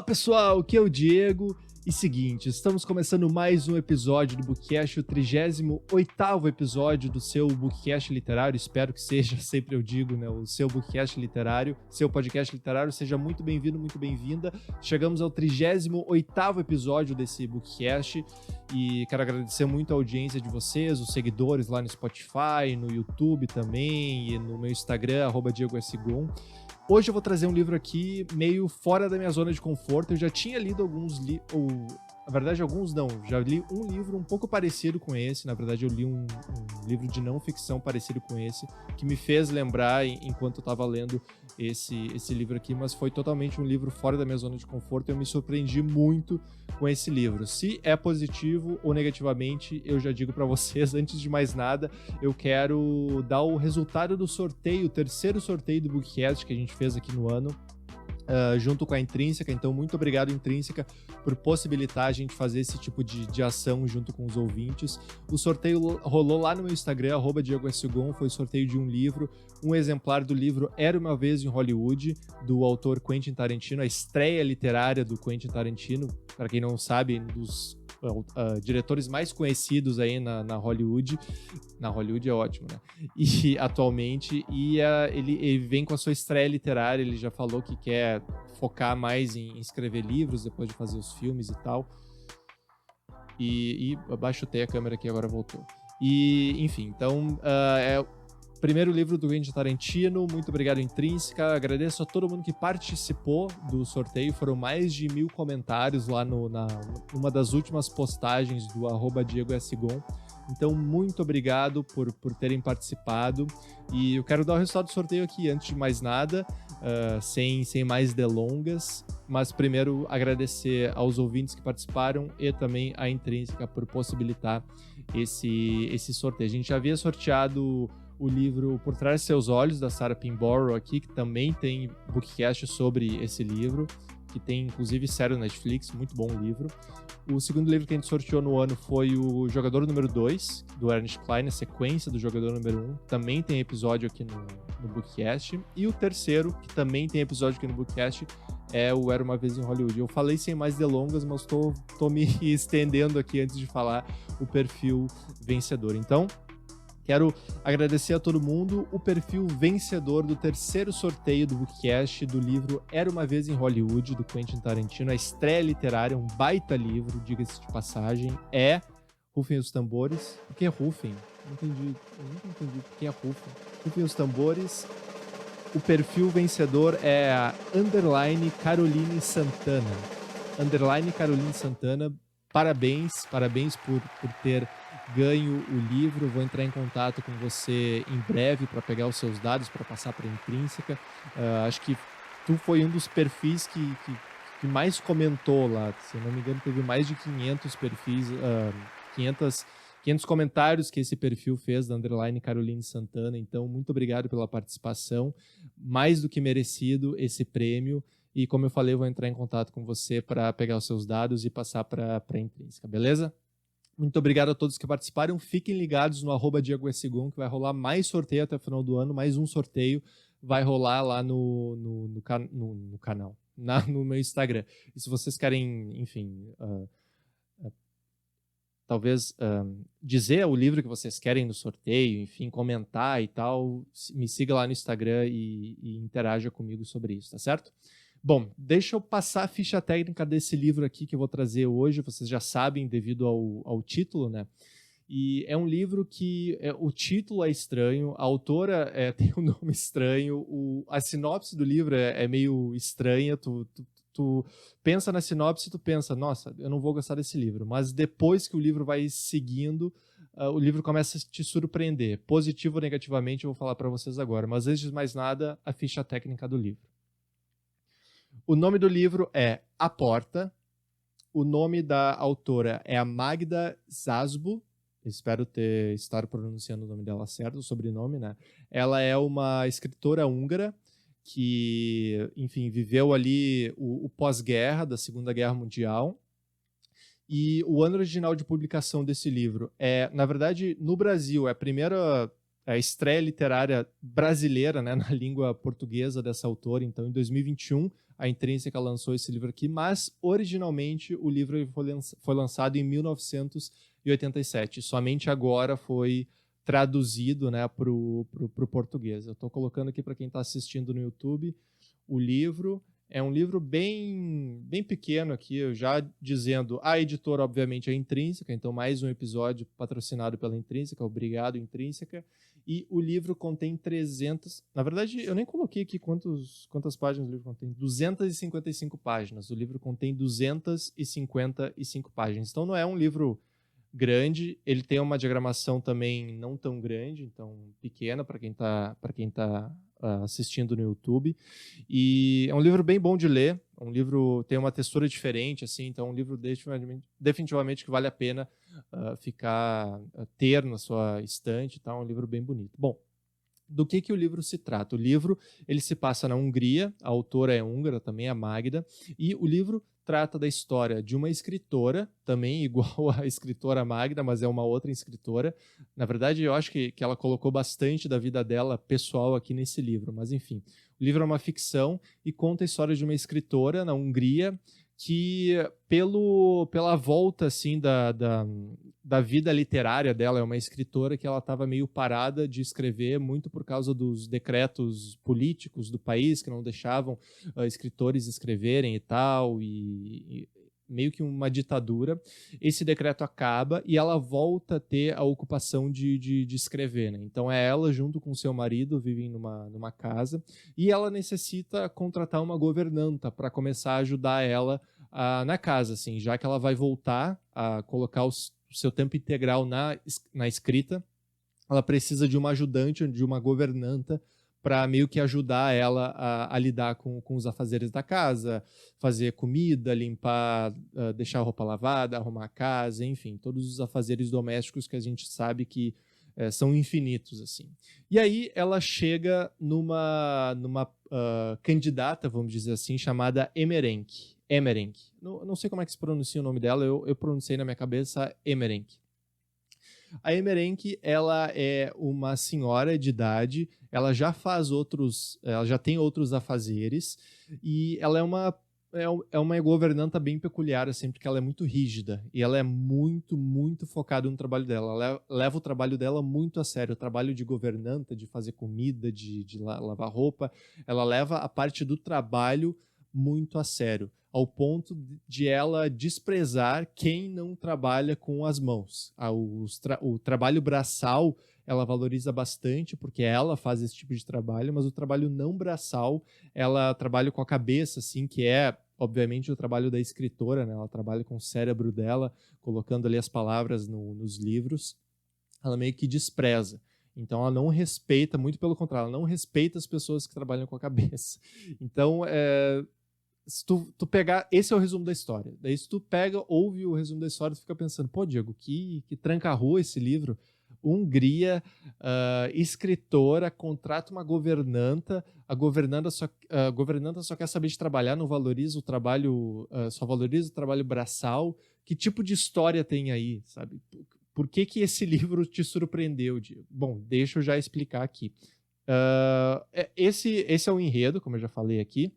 Pessoal, aqui é o Diego. E seguinte, estamos começando mais um episódio do Bookcast, o 38º episódio do seu Bookcast literário. Espero que seja, sempre eu digo, né, o seu Bookcast literário, seu podcast literário. Seja muito bem-vindo, muito bem-vinda. Chegamos ao 38º episódio desse Bookcast e quero agradecer muito a audiência de vocês, os seguidores lá no Spotify, no YouTube também e no meu Instagram, @DiegoSgon. Hoje eu vou trazer um livro aqui meio fora da minha zona de conforto. Eu já tinha lido alguns na verdade, alguns não. Já li um livro um pouco parecido com esse. Na verdade, eu li um livro de não ficção parecido com esse, que me fez lembrar enquanto eu estava lendo esse livro aqui, mas foi totalmente um livro fora da minha zona de conforto. Eu me surpreendi muito com esse livro. Se é positivo ou negativamente, eu já digo para vocês, antes de mais nada, eu quero dar o resultado do sorteio, o terceiro sorteio do Bookcast que a gente fez aqui no ano. Junto com a Intrínseca, então muito obrigado, Intrínseca, por possibilitar a gente fazer esse tipo de ação junto com os ouvintes. O sorteio rolou lá no meu Instagram, @DiegoSgon, foi sorteio de um livro, um exemplar do livro Era Uma Vez em Hollywood, do autor Quentin Tarantino, a estreia literária do Quentin Tarantino, para quem não sabe, dos diretores mais conhecidos aí na Hollywood. Na Hollywood é ótimo, né? E atualmente, ele vem com a sua estreia literária. Ele já falou que quer focar mais em escrever livros depois de fazer os filmes e tal. E abaixotei a câmera aqui, agora voltou. E, enfim, então é o primeiro livro do Quentin Tarantino. Muito obrigado, Intrínseca. Agradeço a todo mundo que participou do sorteio. Foram mais de 1000 comentários lá numa das últimas postagens do @DiegoSgon. Então, muito obrigado por terem participado. E eu quero dar o resultado do sorteio aqui, antes de mais nada, sem mais delongas. Mas primeiro, agradecer aos ouvintes que participaram e também à Intrínseca por possibilitar esse sorteio. A gente já havia sorteado o livro Por Trás de Seus Olhos, da Sarah Pinborough aqui, que também tem bookcast sobre esse livro, que tem inclusive série no Netflix, muito bom o livro. O segundo livro que a gente sorteou no ano foi o Jogador Número 2, do Ernest Cline, a sequência do Jogador Número 1, também tem episódio aqui no bookcast. E o terceiro, que também tem episódio aqui no bookcast, é o Era Uma Vez em Hollywood. Eu falei sem mais delongas, mas tô me estendendo aqui antes de falar o perfil vencedor. Então, quero agradecer a todo mundo. O perfil vencedor do terceiro sorteio do Bookcast do livro Era Uma Vez em Hollywood, do Quentin Tarantino, a estreia literária, um baita livro, diga-se de passagem, é Rufem os Tambores. Por que Rufem? Eu nunca entendi por que é Rufem. Rufem os Tambores. O perfil vencedor é a _Caroline Santana. _Caroline Santana, parabéns por ter ganho o livro. Vou entrar em contato com você em breve para pegar os seus dados, para passar para a Intrínseca. Acho que tu foi um dos perfis que mais comentou lá. Se não me engano, teve mais de 500 perfis, 500 comentários que esse perfil fez da _Caroline Santana. Então, muito obrigado pela participação. Mais do que merecido esse prêmio. E como eu falei, eu vou entrar em contato com você para pegar os seus dados e passar para a Intrínseca, beleza? Muito obrigado a todos que participaram. Fiquem ligados no @DiegoSgon, que vai rolar mais sorteio até o final do ano. Mais um sorteio vai rolar lá no canal, no meu Instagram. E se vocês querem, enfim, talvez dizer o livro que vocês querem no sorteio, enfim, comentar e tal, me siga lá no Instagram e interaja comigo sobre isso, tá certo? Bom, deixa eu passar a ficha técnica desse livro aqui que eu vou trazer hoje. Vocês já sabem devido ao título, né? E é um livro que o título é estranho, a autora tem um nome estranho, a sinopse do livro é meio estranha. Tu pensa na sinopse e tu pensa, nossa, eu não vou gostar desse livro. Mas depois que o livro vai seguindo, o livro começa a te surpreender. Positivo ou negativamente, eu vou falar para vocês agora. Mas antes de mais nada, a ficha técnica do livro. O nome do livro é A Porta. O nome da autora é a Magda Szabo. Espero estar pronunciando o nome dela certo, o sobrenome, né? Ela é uma escritora húngara que, enfim, viveu ali o pós-guerra, da Segunda Guerra Mundial. E o ano original de publicação desse livro na verdade, no Brasil, é a primeira a estreia literária brasileira, né, na língua portuguesa dessa autora. Então, em 2021, a Intrínseca lançou esse livro aqui, mas originalmente o livro foi lançado em 1987. Somente agora foi traduzido, né, para o português. Eu estou colocando aqui para quem está assistindo no YouTube o livro. É um livro bem pequeno aqui, eu já dizendo, a editora, obviamente, é a Intrínseca, então mais um episódio patrocinado pela Intrínseca, obrigado, Intrínseca. E o livro contém 300... Na verdade, eu nem coloquei aqui quantas páginas o livro contém. 255 páginas. O livro contém 255 páginas. Então, não é um livro grande. Ele tem uma diagramação também não tão grande, então pequena para quem tá assistindo no YouTube. E é um livro bem bom de ler. Um livro tem uma textura diferente, assim. Então, é um livro definitivamente que vale a pena ter na sua estante, tá? Um livro bem bonito. Bom, do que o livro se trata? O livro ele se passa na Hungria, a autora é húngara, também a Magda, e o livro trata da história de uma escritora, também igual a escritora Magda, mas é uma outra escritora. Na verdade, eu acho que ela colocou bastante da vida dela pessoal aqui nesse livro, mas enfim. O livro é uma ficção e conta a história de uma escritora na Hungria que, pela volta assim, da vida literária dela, é uma escritora que ela estava meio parada de escrever, muito por causa dos decretos políticos do país, que não deixavam escritores escreverem e tal, e meio que uma ditadura. Esse decreto acaba e ela volta a ter a ocupação de escrever, né? Então é ela, junto com seu marido, vivem numa casa, e ela necessita contratar uma governanta para começar a ajudar ela na casa, assim, já que ela vai voltar a colocar o seu tempo integral na escrita. Ela precisa de uma ajudante, de uma governanta, para meio que ajudar ela a lidar com os afazeres da casa, fazer comida, limpar, deixar a roupa lavada, arrumar a casa, enfim, todos os afazeres domésticos que a gente sabe que são infinitos, assim. E aí ela chega numa candidata, vamos dizer assim, chamada Emerenk. Não sei como é que se pronuncia o nome dela, eu pronunciei na minha cabeça Emerenk. A Emerenk, ela é uma senhora de idade, ela já tem outros afazeres, e ela é uma governanta bem peculiar, assim, porque ela é muito rígida, e ela é muito, muito focada no trabalho dela. Ela leva o trabalho dela muito a sério, o trabalho de governanta, de fazer comida, de lavar roupa, ela leva a parte do trabalho muito a sério, ao ponto de ela desprezar quem não trabalha com as mãos. O trabalho braçal ela valoriza bastante, porque ela faz esse tipo de trabalho, mas o trabalho não braçal, ela trabalha com a cabeça, assim, que é, obviamente, o trabalho da escritora, né? Ela trabalha com o cérebro dela, colocando ali as palavras nos livros. Ela meio que despreza. Então, ela não respeita, muito pelo contrário, ela não respeita as pessoas que trabalham com a cabeça. Então, se tu pegar, esse é o resumo da história. Daí se tu pega, ouve o resumo da história, tu fica pensando, pô, Diego, que tranca-rua esse livro. Hungria, escritora, contrata uma governanta, a governanta só quer saber de trabalhar, não valoriza o trabalho, só valoriza o trabalho braçal. Que tipo de história tem aí, sabe? Por que esse livro te surpreendeu, Diego? Bom, deixa eu já explicar aqui. Esse é o enredo, como eu já falei aqui.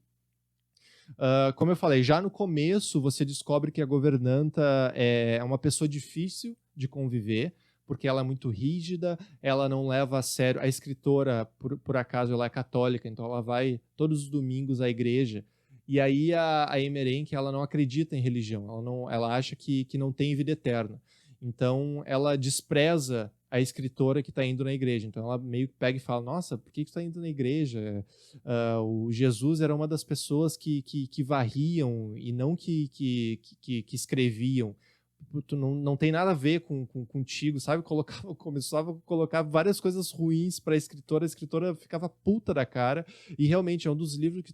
Como eu falei, já no começo você descobre que a governanta é uma pessoa difícil de conviver, porque ela é muito rígida, ela não leva a sério. A escritora, por acaso, ela é católica, então ela vai todos os domingos à igreja. E aí a Emerenk, ela não acredita em religião, ela acha que não tem vida eterna. Então ela despreza a escritora que está indo na igreja. Então ela meio que pega e fala, nossa, por que tu está indo na igreja? O Jesus era uma das pessoas que varriam e não que escreviam. Tu não tem nada a ver contigo, sabe? Começava a colocar várias coisas ruins para a escritora ficava puta da cara, e realmente é um dos livros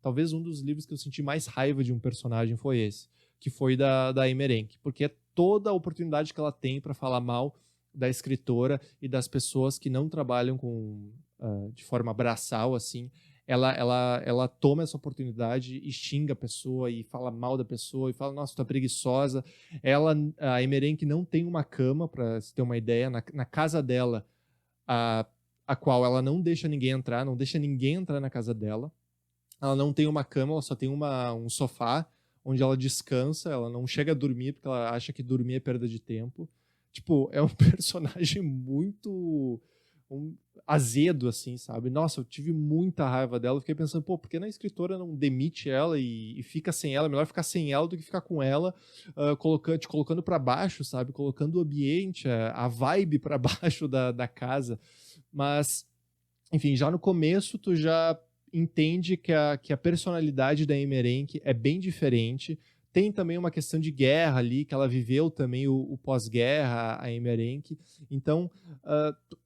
talvez um dos livros que eu senti mais raiva de um personagem foi esse, que foi da Emerenk, porque é toda a oportunidade que ela tem para falar mal da escritora e das pessoas que não trabalham de forma braçal, assim, ela toma essa oportunidade e xinga a pessoa e fala mal da pessoa e fala, nossa, tu é preguiçosa. A Emerenk não tem uma cama, para se ter uma ideia. Na casa dela, a qual ela não deixa ninguém entrar, não deixa ninguém entrar na casa dela. Ela não tem uma cama, ela só tem um sofá onde ela descansa, ela não chega a dormir porque ela acha que dormir é perda de tempo. Tipo, é um personagem muito azedo, assim, sabe? Nossa, eu tive muita raiva dela. Eu fiquei pensando, pô, por que a escritora não demite ela e fica sem ela? É melhor ficar sem ela do que ficar com ela, te colocando para baixo, sabe? Colocando o ambiente, a vibe para baixo da casa. Mas, enfim, já no começo tu já entende que a personalidade da Emmerench é bem diferente. Tem também uma questão de guerra ali, que ela viveu também o pós-guerra, a Emmerench. Então,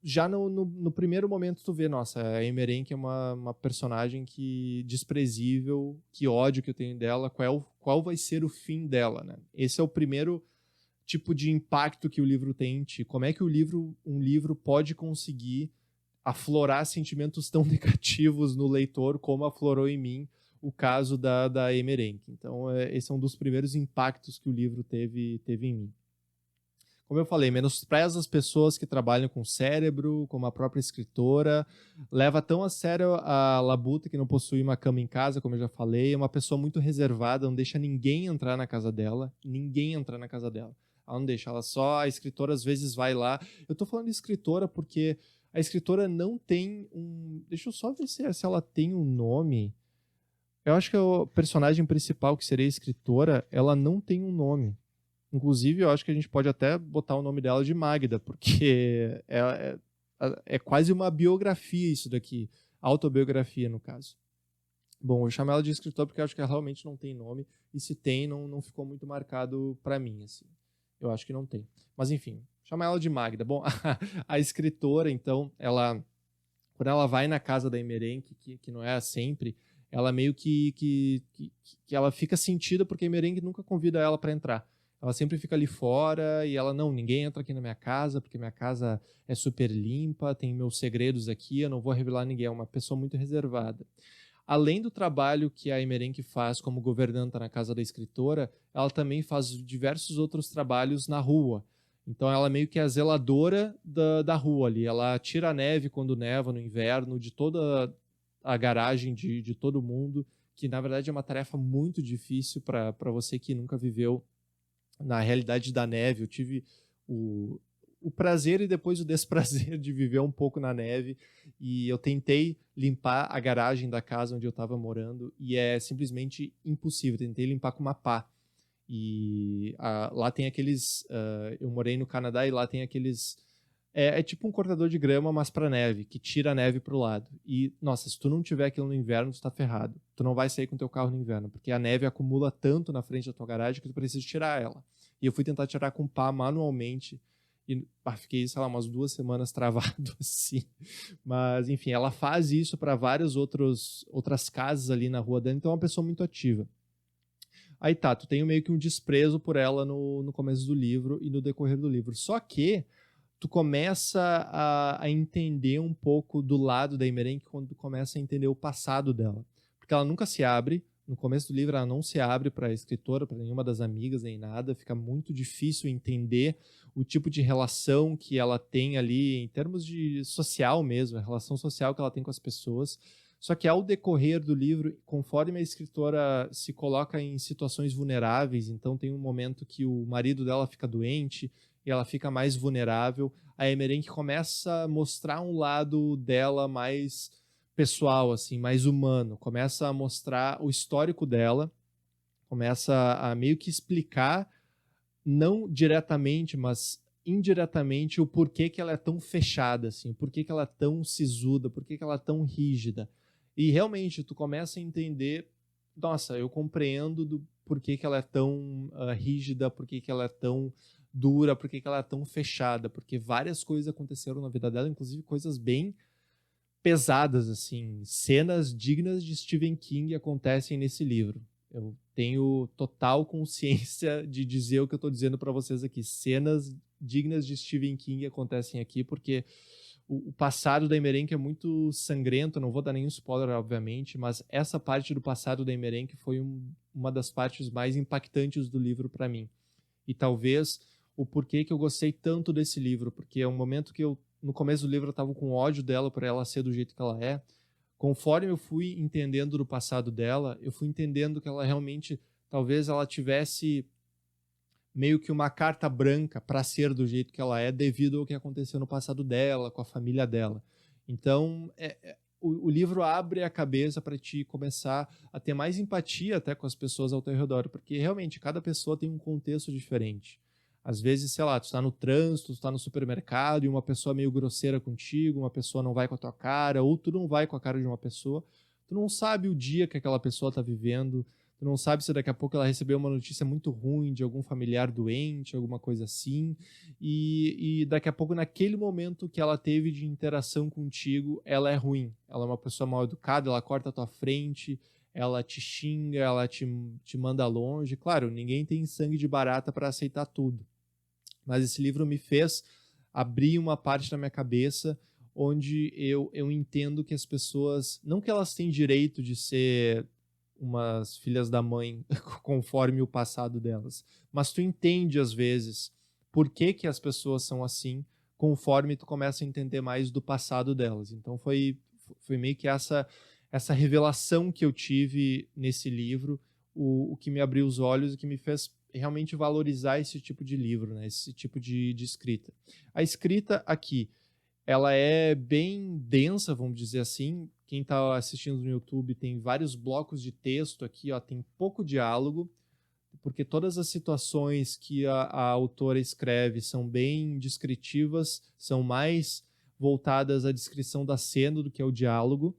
já no primeiro momento tu vê, nossa, a Emmerench é uma personagem desprezível, que ódio que eu tenho dela, qual vai ser o fim dela, né? Esse é o primeiro tipo de impacto que o livro tem em ti. Como é que um livro pode conseguir aflorar sentimentos tão negativos no leitor como aflorou em mim o caso da Emmerench. Então, esse é um dos primeiros impactos que o livro teve em mim. Como eu falei, menospreza as pessoas que trabalham com cérebro, como a própria escritora, leva tão a sério a Labuta, que não possui uma cama em casa, como eu já falei, é uma pessoa muito reservada, não deixa ninguém entrar na casa dela, Ela não deixa, a escritora às vezes vai lá. Eu tô falando de escritora porque a escritora não tem um... Deixa eu só ver se ela tem um nome. Eu acho que o personagem principal, que seria a escritora, ela não tem um nome. Inclusive, eu acho que a gente pode até botar o nome dela de Magda, porque é quase uma biografia isso daqui. Autobiografia, no caso. Bom, eu vou chamar ela de escritora porque eu acho que ela realmente não tem nome. E se tem, não ficou muito marcado para mim, assim. Eu acho que não tem. Mas, enfim, chama ela de Magda. Bom, a escritora, então, quando ela vai na casa da Emmerench, que não é sempre, ela meio que ela fica sentida porque a Emmerench nunca convida ela para entrar. Ela sempre fica ali fora e ela, não, ninguém entra aqui na minha casa porque minha casa é super limpa, tem meus segredos aqui, eu não vou revelar a ninguém. É uma pessoa muito reservada. Além do trabalho que a Emmerench faz como governanta na casa da escritora, ela também faz diversos outros trabalhos na rua. Então ela meio que é a zeladora da rua ali. Ela tira a neve quando neva no inverno, de toda a garagem de todo mundo, que na verdade é uma tarefa muito difícil para você que nunca viveu na realidade da neve. Eu tive o prazer e depois o desprazer de viver um pouco na neve, e eu tentei limpar a garagem da casa onde eu estava morando e é simplesmente impossível. Tentei limpar com uma pá. E lá tem aqueles... eu morei no Canadá e lá tem aqueles... É tipo um cortador de grama, mas para neve, que tira a neve pro lado. E, nossa, se tu não tiver aquilo no inverno, tu tá ferrado. Tu não vai sair com teu carro no inverno, porque a neve acumula tanto na frente da tua garagem que tu precisa tirar ela. E eu fui tentar tirar com pá manualmente e fiquei, sei lá, umas 2 semanas travado assim. Mas, enfim, ela faz isso para várias outras casas ali na rua dela, então é uma pessoa muito ativa. Aí tá, tu tem meio que um desprezo por ela no começo do livro e no decorrer do livro. Só que tu começa a entender um pouco do lado da Emmerench quando tu começa a entender o passado dela. Porque ela nunca se abre. No começo do livro ela não se abre para a escritora, para nenhuma das amigas, nem nada. Fica muito difícil entender o tipo de relação que ela tem ali, em termos de social mesmo, a relação social que ela tem com as pessoas. Só que ao decorrer do livro, conforme a escritora se coloca em situações vulneráveis, então tem um momento que o marido dela fica doente e ela fica mais vulnerável, a Emmerench começa a mostrar um lado dela mais pessoal, assim, mais humano, começa a mostrar o histórico dela, começa a meio que explicar, não diretamente, mas indiretamente, o porquê que ela é tão fechada, assim, o porquê que ela é tão sisuda, porquê que ela é tão rígida. E realmente, tu começa a entender, nossa, eu compreendo do porquê que ela é tão rígida, porquê que ela é tão dura, porquê que ela é tão fechada, porque várias coisas aconteceram na vida dela, inclusive coisas bem pesadas, assim, cenas dignas de Stephen King acontecem nesse livro. Eu tenho total consciência de dizer o que eu estou dizendo para vocês aqui. Cenas dignas de Stephen King acontecem aqui, porque o passado da Emmerench é muito sangrento. Não vou dar nenhum spoiler, obviamente, mas essa parte do passado da Emmerench foi uma das partes mais impactantes do livro para mim. E talvez o porquê que eu gostei tanto desse livro, porque é um momento que eu no começo do livro eu estava com ódio dela por ela ser do jeito que ela é. Conforme eu fui entendendo do passado dela, eu fui entendendo que ela realmente, talvez ela tivesse meio que uma carta branca para ser do jeito que ela é, devido ao que aconteceu no passado dela, com a família dela. Então, o livro abre a cabeça para te começar a ter mais empatia até com as pessoas ao teu redor, porque realmente cada pessoa tem um contexto diferente. Às vezes, sei lá, tu está no trânsito, tu está no supermercado e uma pessoa meio grosseira contigo, uma pessoa não vai com a tua cara, ou tu não vai com a cara de uma pessoa, tu não sabe o dia que aquela pessoa está vivendo, tu não sabe se daqui a pouco ela recebeu uma notícia muito ruim de algum familiar doente, alguma coisa assim, e daqui a pouco, naquele momento que ela teve de interação contigo, ela é ruim. Ela é uma pessoa mal educada, ela corta a tua frente, ela te xinga, ela te manda longe. Claro, ninguém tem sangue de barata para aceitar tudo. Mas esse livro me fez abrir uma parte da minha cabeça onde eu entendo que as pessoas, não que elas têm direito de ser umas filhas da mãe conforme o passado delas, mas tu entende às vezes por que que as pessoas são assim conforme tu começa a entender mais do passado delas. Então foi meio que essa revelação que eu tive nesse livro, o que me abriu os olhos e que me fez realmente valorizar esse tipo de livro, né? Esse tipo de escrita. A escrita aqui, ela é bem densa, vamos dizer assim. Quem está assistindo no YouTube tem vários blocos de texto aqui, ó, tem pouco diálogo, porque todas as situações que a autora escreve são bem descritivas, são mais voltadas à descrição da cena do que ao diálogo,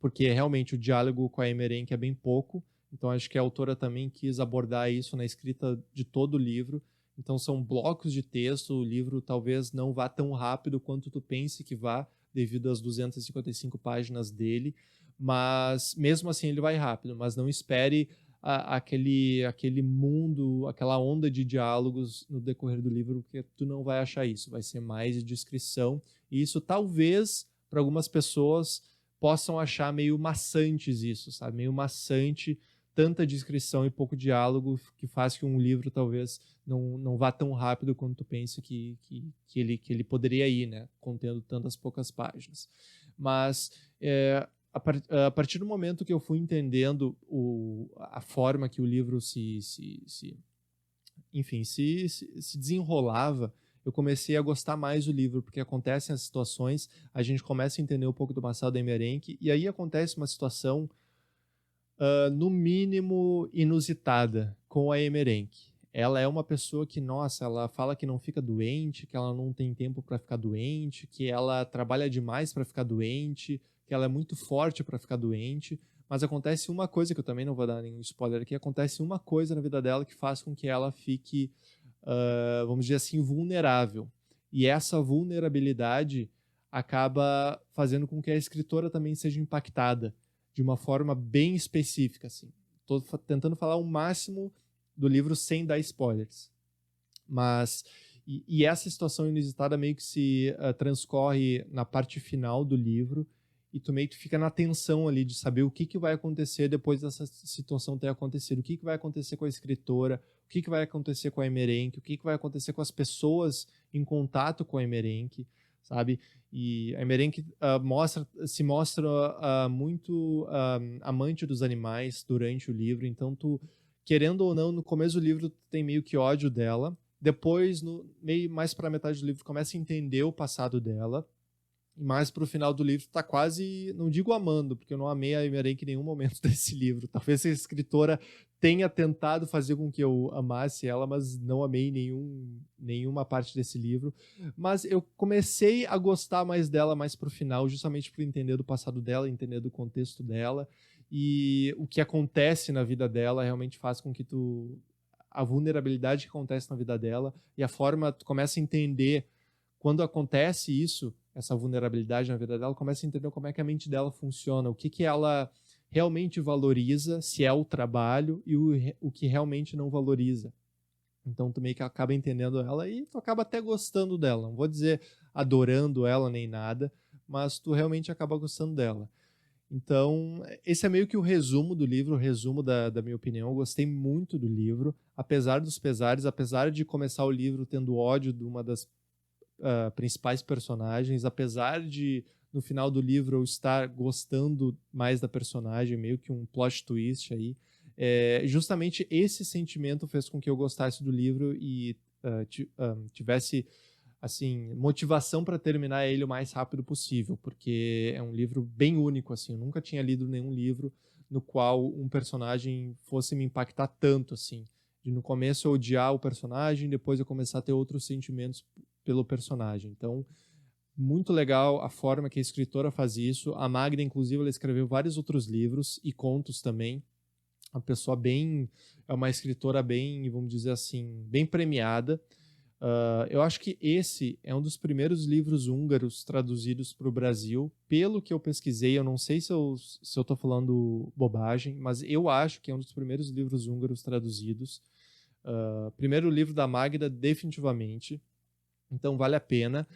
porque realmente o diálogo com a Emmerench é bem pouco. Então acho que a autora também quis abordar isso na escrita de todo o livro. Então são blocos de texto, o livro talvez não vá tão rápido quanto tu pense que vá, devido às 255 páginas dele, mas mesmo assim ele vai rápido, mas não espere aquele mundo, aquela onda de diálogos no decorrer do livro, porque tu não vai achar isso, vai ser mais de descrição, e isso talvez, para algumas pessoas, possam achar meio maçantes isso, sabe? Meio maçante, tanta descrição e pouco diálogo, que faz que um livro talvez não vá tão rápido quanto tu pensa que ele poderia ir, né? Contendo tantas poucas páginas. Mas a partir do momento que eu fui entendendo a forma que o livro se desenrolava, eu comecei a gostar mais do livro, porque acontecem as situações, a gente começa a entender um pouco do passado da Emmerench, e aí acontece uma situação, no mínimo, inusitada com a Emmerench. Ela é uma pessoa que, nossa, ela fala que não fica doente, que ela não tem tempo para ficar doente, que ela trabalha demais para ficar doente, que ela é muito forte para ficar doente, mas acontece uma coisa, que eu também não vou dar nenhum spoiler aqui, acontece uma coisa na vida dela que faz com que ela fique, vamos dizer assim, vulnerável. E essa vulnerabilidade acaba fazendo com que a escritora também seja impactada de uma forma bem específica. Assim. Estou tentando falar o máximo do livro sem dar spoilers. Mas, e essa situação inusitada meio que se transcorre na parte final do livro, e tu meio que fica na tensão ali de saber o que vai acontecer depois dessa situação ter acontecido, o que vai acontecer com a escritora, o que vai acontecer com a Emmerench, o que vai acontecer com as pessoas em contato com a Emmerench, sabe? E a Emmerench se mostra muito amante dos animais durante o livro, então tu, querendo ou não, no começo do livro tu tem meio que ódio dela, depois, mais para a metade do livro, começa a entender o passado dela, e mais pro final do livro tá quase, não digo amando, porque eu não amei a Emmerench em nenhum momento desse livro. Talvez a escritora tenha tentado fazer com que eu amasse ela, mas não amei nenhuma parte desse livro. Mas eu comecei a gostar mais dela mais pro final, justamente por entender do passado dela, entender do contexto dela, e o que acontece na vida dela realmente faz com que a vulnerabilidade que acontece na vida dela e a forma tu começa a entender quando acontece isso, essa vulnerabilidade na vida dela, começa a entender como é que a mente dela funciona, o que ela realmente valoriza, se é o trabalho, e o que realmente não valoriza. Então tu meio que acaba entendendo ela e tu acaba até gostando dela. Não vou dizer adorando ela nem nada, mas tu realmente acaba gostando dela. Então, esse é meio que o resumo do livro, o resumo da minha opinião. Eu gostei muito do livro, apesar dos pesares, apesar de começar o livro tendo ódio de uma das principais personagens, apesar de no final do livro eu estar gostando mais da personagem, meio que um plot twist aí. Justamente esse sentimento fez com que eu gostasse do livro e tivesse assim, motivação para terminar ele o mais rápido possível, porque é um livro bem único, assim, eu nunca tinha lido nenhum livro no qual um personagem fosse me impactar tanto, assim, de no começo eu odiar o personagem, depois eu começar a ter outros sentimentos pelo personagem. Então, muito legal a forma que a escritora faz isso. A Magda, inclusive, ela escreveu vários outros livros e contos também. É uma escritora bem, vamos dizer assim, bem premiada. Eu acho que esse é um dos primeiros livros húngaros traduzidos para o Brasil. Pelo que eu pesquisei, eu não sei se eu estou falando bobagem, mas eu acho que é um dos primeiros livros húngaros traduzidos. Primeiro livro da Magda, definitivamente. Então vale a pena.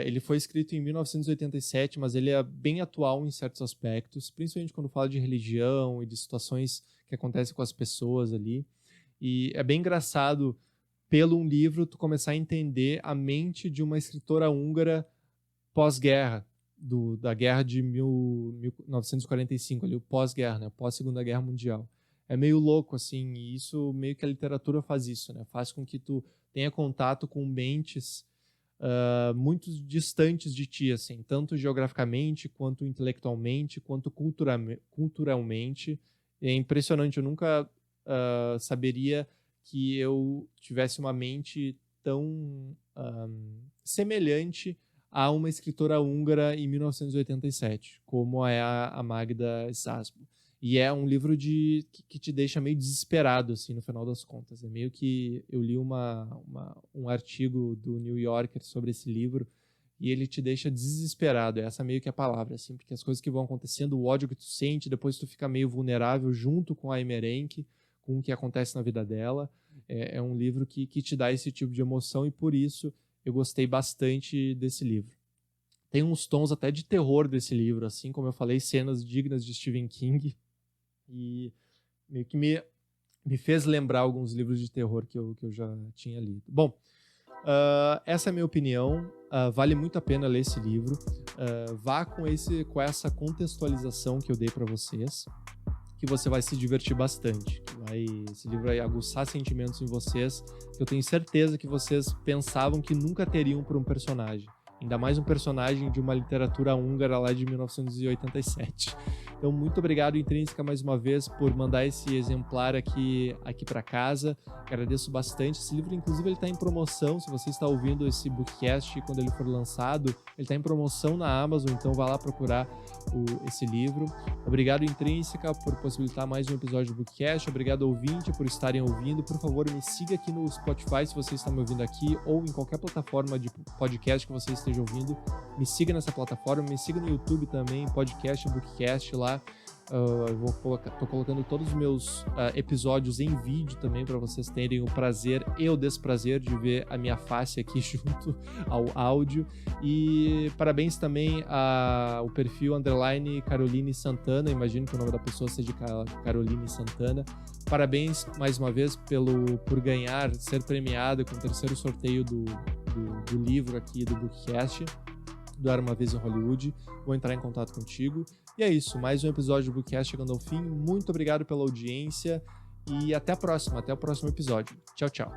Ele foi escrito em 1987, mas ele é bem atual em certos aspectos, principalmente quando fala de religião e de situações que acontecem com as pessoas ali. E é bem engraçado, pelo um livro, tu começar a entender a mente de uma escritora húngara pós-guerra, da guerra de 1945, ali, o pós-guerra, né, pós-Segunda Guerra Mundial. É meio louco, assim, e isso meio que a literatura faz isso, né, faz com que tu tenha contato com mentes muito distantes de ti, assim, tanto geograficamente, quanto intelectualmente, quanto culturalmente. É impressionante, eu nunca saberia que eu tivesse uma mente tão semelhante a uma escritora húngara em 1987, como é a Magda Szabo. E é um livro que te deixa meio desesperado, assim, no final das contas. É meio que eu li um artigo do New Yorker sobre esse livro e ele te deixa desesperado. Essa meio que é a palavra, assim, porque as coisas que vão acontecendo, o ódio que tu sente, depois tu fica meio vulnerável junto com a Emerenke, com o que acontece na vida dela. É um livro que te dá esse tipo de emoção e por isso eu gostei bastante desse livro. Tem uns tons até de terror desse livro, assim como eu falei, cenas dignas de Stephen King, e meio que me fez lembrar alguns livros de terror que eu já tinha lido. Bom, essa é a minha opinião. Vale muito a pena ler esse livro. Vá com essa contextualização que eu dei para vocês, que você vai se divertir bastante. Esse livro vai aguçar sentimentos em vocês, que eu tenho certeza que vocês pensavam que nunca teriam por um personagem. Ainda mais um personagem de uma literatura húngara lá de 1987. Então, muito obrigado, Intrínseca, mais uma vez, por mandar esse exemplar aqui para casa. Agradeço bastante. Esse livro, inclusive, ele está em promoção. Se você está ouvindo esse bookcast quando ele for lançado, ele está em promoção na Amazon, então vá lá procurar esse livro. Obrigado, Intrínseca, por possibilitar mais um episódio do bookcast. Obrigado, ouvinte, por estarem ouvindo. Por favor, me siga aqui no Spotify, se você está me ouvindo aqui, ou em qualquer plataforma de podcast que você esteja ouvindo. Me siga nessa plataforma, me siga no YouTube também, podcast, bookcast lá. Tô colocando todos os meus episódios em vídeo também para vocês terem o prazer e o desprazer de ver a minha face aqui junto ao áudio. E parabéns também ao perfil _ Caroline Santana. Imagino que o nome da pessoa seja Caroline Santana. Parabéns mais uma vez por ganhar, ser premiada com o terceiro sorteio do livro aqui do Bookcast, do Era Uma Vez em Hollywood. Vou entrar em contato contigo. E é isso, mais um episódio do Bookcast chegando ao fim. Muito obrigado pela audiência e até a próxima, até o próximo episódio. Tchau, tchau.